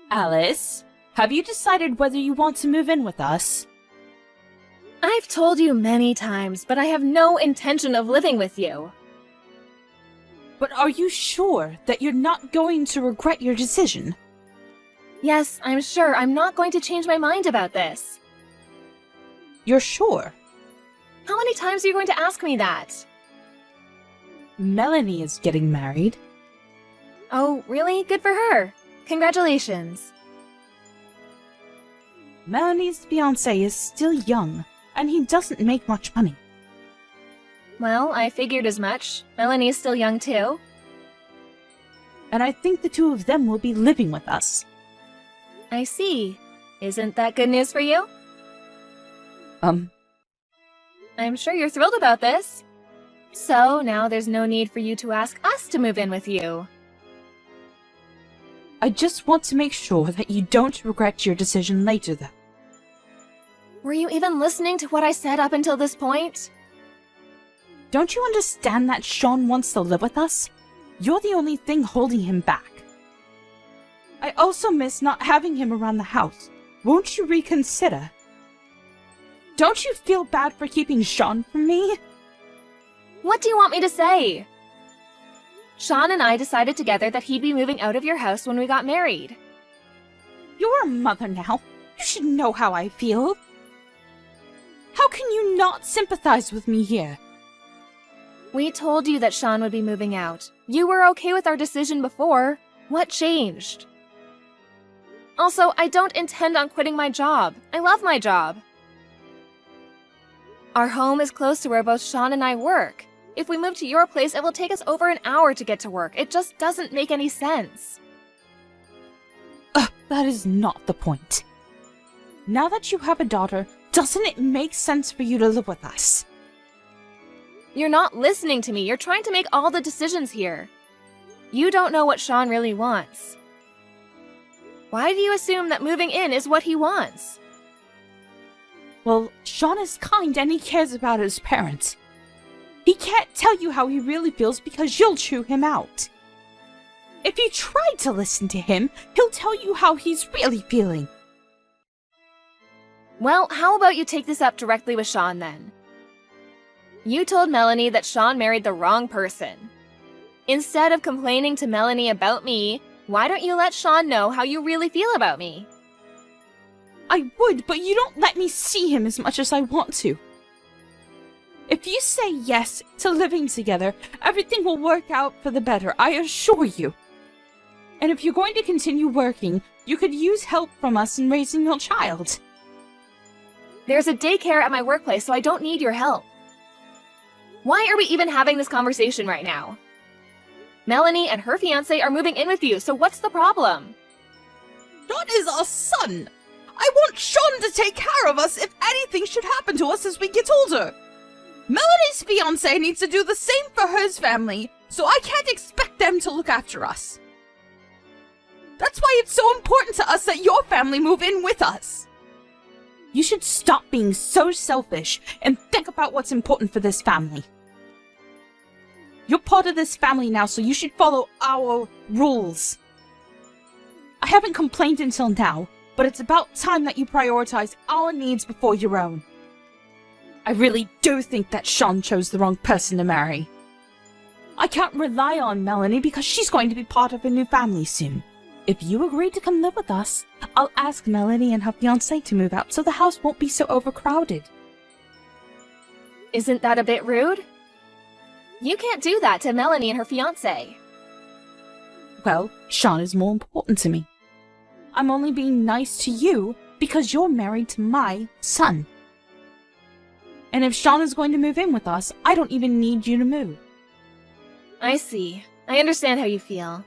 Alice, have you decided whether you want to move in with us? I've told you many times, but I have no intention of living with you. But are you sure that you're not going to regret your decision? Yes, I'm sure I'm not going to change my mind about this. You're sure? How many times are you going to ask me that? Melanie is getting married. Oh, really? Good for her. Congratulations. Melanie's fiancé is still young, and he doesn't make much money. Well, I figured as much. Melanie's still young too. And I think the two of them will be living with us. I see. Isn't that good news for you? I'm sure you're thrilled about this. So, now there's no need for you to ask us to move in with you. I just want to make sure that you don't regret your decision later, though. Were you even listening to what I said up until this point? Don't you understand that Sean wants to live with us? You're the only thing holding him back. I also miss not having him around the house. Won't you reconsider? Don't you feel bad for keeping Sean from me? What do you want me to say? Sean and I decided together that he'd be moving out of your house when we got married. You're a mother now. You should know how I feel. How can you not sympathize with me here? We told you that Sean would be moving out. You were okay with our decision before. What changed? Also, I don't intend on quitting my job. I love my job. Our home is close to where both Sean and I work. If we move to your place, it will take us over an hour to get to work. It just doesn't make any sense. That is not the point. Now that you have a daughter, doesn't it make sense for you to live with us? You're not listening to me. You're trying to make all the decisions here. You don't know what Sean really wants. Why do you assume that moving in is what he wants? Well, Sean is kind and he cares about his parents. He can't tell you how he really feels because you'll chew him out. If you try to listen to him, he'll tell you how he's really feeling. Well, how about you take this up directly with Sean then? You told Melanie that Sean married the wrong person. Instead of complaining to Melanie about me, why don't you let Sean know how you really feel about me? I would, but you don't let me see him as much as I want to. If you say yes to living together, everything will work out for the better, I assure you. And if you're going to continue working, you could use help from us in raising your child. There's a daycare at my workplace, so I don't need your help. Why are we even having this conversation right now? Melanie and her fiancé are moving in with you, so what's the problem? Sean is our son. I want Sean to take care of us if anything should happen to us as we get older. Melanie's fiancé needs to do the same for hers family, so I can't expect them to look after us. That's why it's so important to us that your family move in with us. You should stop being so selfish and think about what's important for this family. You're part of this family now, so you should follow our rules. I haven't complained until now, but it's about time that you prioritize our needs before your own. I really do think that Sean chose the wrong person to marry. I can't rely on Melanie because she's going to be part of a new family soon. If you agree to come live with us, I'll ask Melanie and her fiancé to move out so the house won't be so overcrowded. Isn't that a bit rude? You can't do that to Melanie and her fiancé. Well, Sean is more important to me. I'm only being nice to you because you're married to my son. And if Sean is going to move in with us, I don't even need you to move. I see. I understand how you feel.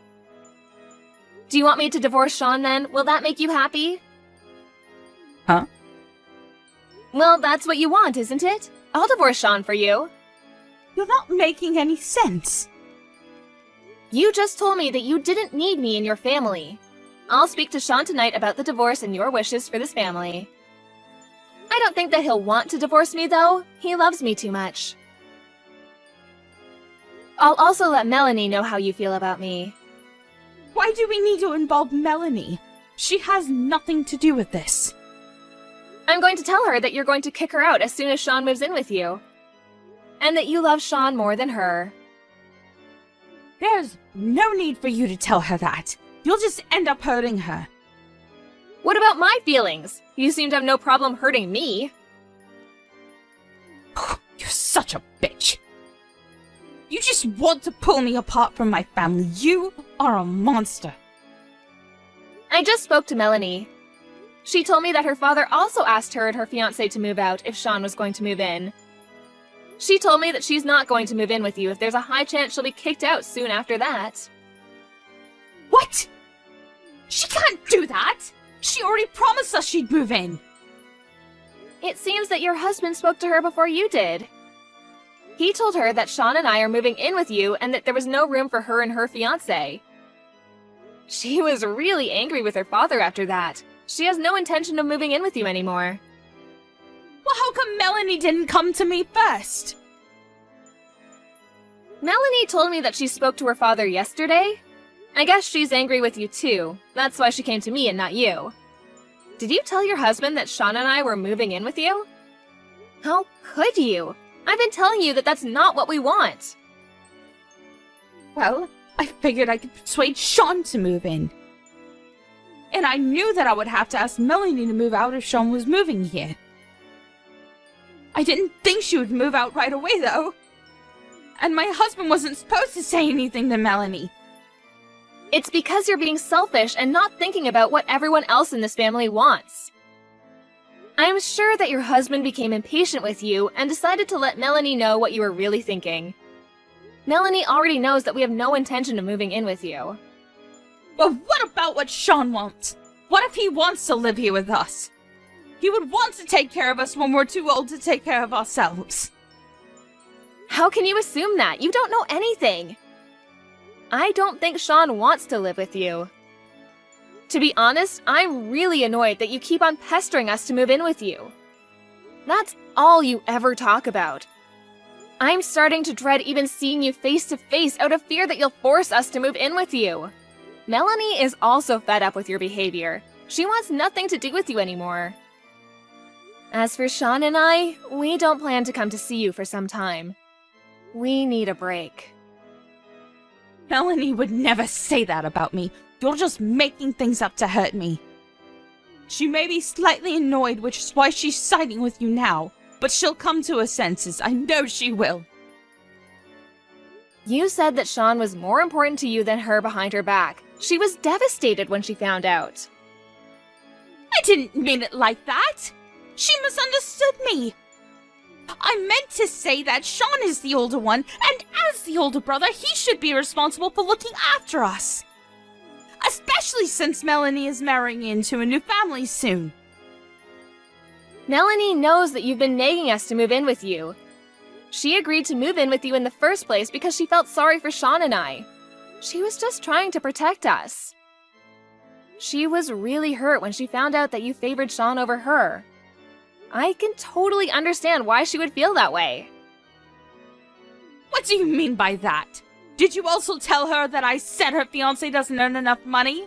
Do you want me to divorce Sean then? Will that make you happy? Huh? Well, that's what you want, isn't it? I'll divorce Sean for you. You're not making any sense. You just told me that you didn't need me in your family. I'll speak to Sean tonight about the divorce and your wishes for this family. I don't think that he'll want to divorce me, though. He loves me too much. I'll also let Melanie know how you feel about me. Why do we need to involve Melanie? She has nothing to do with this. I'm going to tell her that you're going to kick her out as soon as Sean moves in with you. And that you love Sean more than her. There's no need for you to tell her that. You'll just end up hurting her. What about my feelings? You seem to have no problem hurting me. You're such a bitch. You just want to pull me apart from my family. You are a monster. I just spoke to Melanie. She told me that her father also asked her and her fiancé to move out if Sean was going to move in. She told me that she's not going to move in with you if there's a high chance she'll be kicked out soon after that. What? She can't do that! She already promised us she'd move in! It seems that your husband spoke to her before you did. He told her that Sean and I are moving in with you and that there was no room for her and her fiancé. She was really angry with her father after that. She has no intention of moving in with you anymore. Well, how come Melanie didn't come to me first? Melanie told me that she spoke to her father yesterday. I guess she's angry with you too. That's why she came to me and not you. Did you tell your husband that Sean and I were moving in with you? How could you? I've been telling you that that's not what we want. Well, I figured I could persuade Sean to move in. And I knew that I would have to ask Melanie to move out if Sean was moving here. I didn't think she would move out right away, though. And my husband wasn't supposed to say anything to Melanie. It's because you're being selfish and not thinking about what everyone else in this family wants. I'm sure that your husband became impatient with you and decided to let Melanie know what you were really thinking. Melanie already knows that we have no intention of moving in with you. But what about what Sean wants? What if he wants to live here with us? He would want to take care of us when we're too old to take care of ourselves. How can you assume that? You don't know anything. I don't think Sean wants to live with you. To be honest, I'm really annoyed that you keep on pestering us to move in with you. That's all you ever talk about. I'm starting to dread even seeing you face to face out of fear that you'll force us to move in with you. Melanie is also fed up with your behavior. She wants nothing to do with you anymore. As for Sean and I, we don't plan to come to see you for some time. We need a break. Melanie would never say that about me. You're just making things up to hurt me. She may be slightly annoyed, which is why she's siding with you now, but she'll come to her senses. I know she will. You said that Sean was more important to you than her behind her back. She was devastated when she found out. I didn't mean it like that. She misunderstood me. I meant to say that Sean is the older one, and as the older brother, he should be responsible for looking after us. Especially since Melanie is marrying into a new family soon. Melanie knows that you've been nagging us to move in with you. She agreed to move in with you in the first place because she felt sorry for Sean and I. She was just trying to protect us. She was really hurt when she found out that you favored Sean over her. I can totally understand why she would feel that way. What do you mean by that? Did you also tell her that I said her fiancé doesn't earn enough money?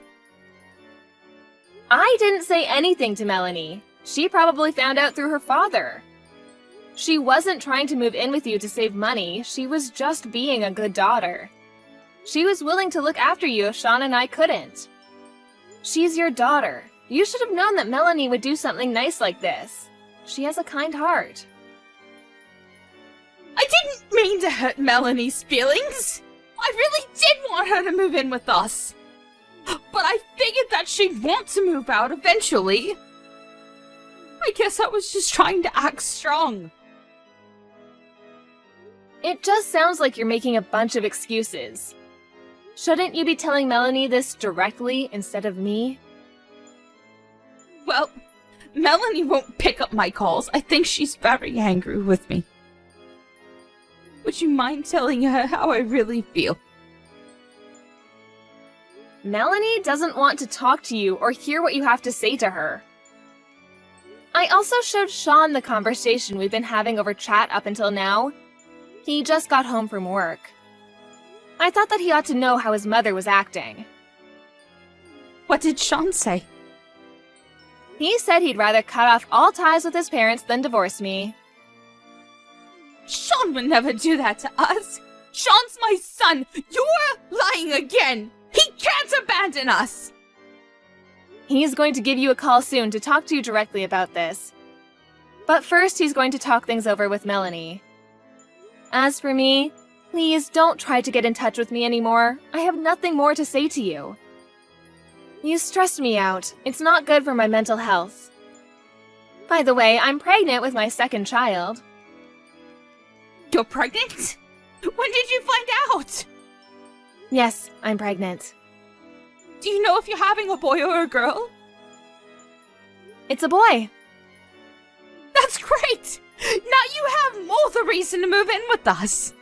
I didn't say anything to Melanie. She probably found out through her father. She wasn't trying to move in with you to save money. She was just being a good daughter. She was willing to look after you if Sean and I couldn't. She's your daughter. You should have known that Melanie would do something nice like this. She has a kind heart. I didn't mean to hurt Melanie's feelings. I really did want her to move in with us. But I figured that she'd want to move out eventually. I guess I was just trying to act strong. It just sounds like you're making a bunch of excuses. Shouldn't you be telling Melanie this directly instead of me? Well, Melanie won't pick up my calls. I think she's very angry with me. Would you mind telling her how I really feel? Melanie doesn't want to talk to you or hear what you have to say to her. I also showed Sean the conversation we've been having over chat up until now. He just got home from work. I thought that he ought to know how his mother was acting. What did Sean say? He said he'd rather cut off all ties with his parents than divorce me. Sean would never do that to us. Sean's my son. You're lying again. He can't abandon us. He's going to give you a call soon to talk to you directly about this. But first, he's going to talk things over with Melanie. As for me, please don't try to get in touch with me anymore. I have nothing more to say to you. You stressed me out. It's not good for my mental health. By the way, I'm pregnant with my second child. You're pregnant? When did you find out? Yes, I'm pregnant. Do you know if you're having a boy or a girl? It's a boy. That's great! Now you have more the reason to move in with us.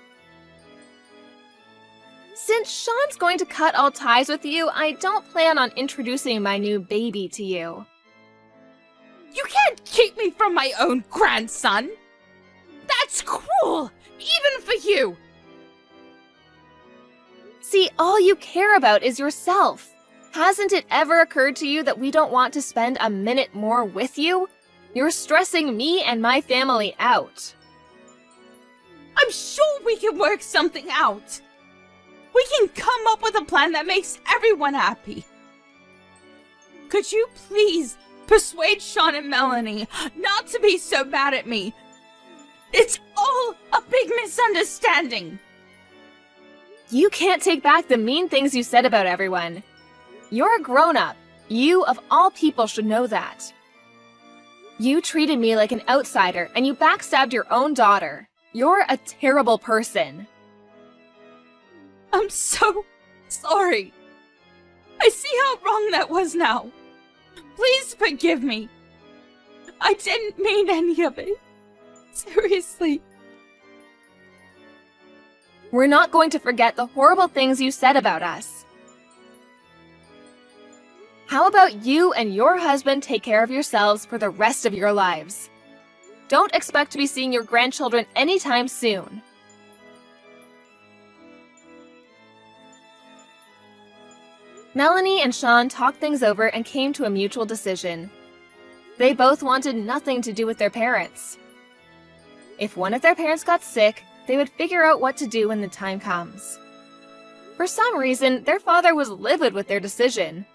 Since Sean's going to cut all ties with you, I don't plan on introducing my new baby to you. You can't keep me from my own grandson. That's cruel, even for you. See, all you care about is yourself. Hasn't it ever occurred to you that we don't want to spend a minute more with you? You're stressing me and my family out. I'm sure we can work something out. We can come up with a plan that makes everyone happy. Could you please persuade Sean and Melanie not to be so mad at me? It's all a big misunderstanding. You can't take back the mean things you said about everyone. You're a grown-up. You, of all people, should know that. You treated me like an outsider, and you backstabbed your own daughter. You're a terrible person. I'm so sorry. I see how wrong that was now. Please forgive me. I didn't mean any of it. Seriously. We're not going to forget the horrible things you said about us. How about you and your husband take care of yourselves for the rest of your lives? Don't expect to be seeing your grandchildren anytime soon. Melanie and Sean talked things over and came to a mutual decision. They both wanted nothing to do with their parents. If one of their parents got sick, they would figure out what to do when the time comes. For some reason, their father was livid with their decision.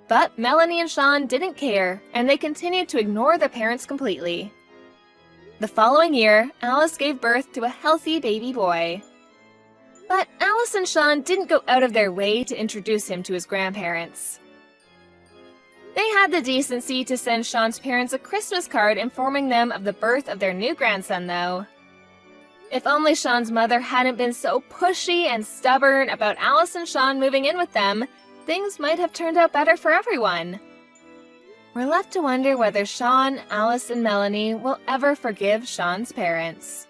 But Melanie and Sean didn't care, and they continued to ignore their parents completely. The following year, Alice gave birth to a healthy baby boy. But Alice and Sean didn't go out of their way to introduce him to his grandparents. They had the decency to send Sean's parents a Christmas card informing them of the birth of their new grandson, though. If only Sean's mother hadn't been so pushy and stubborn about Alice and Sean moving in with them, things might have turned out better for everyone. We're left to wonder whether Sean, Alice, and Melanie will ever forgive Sean's parents.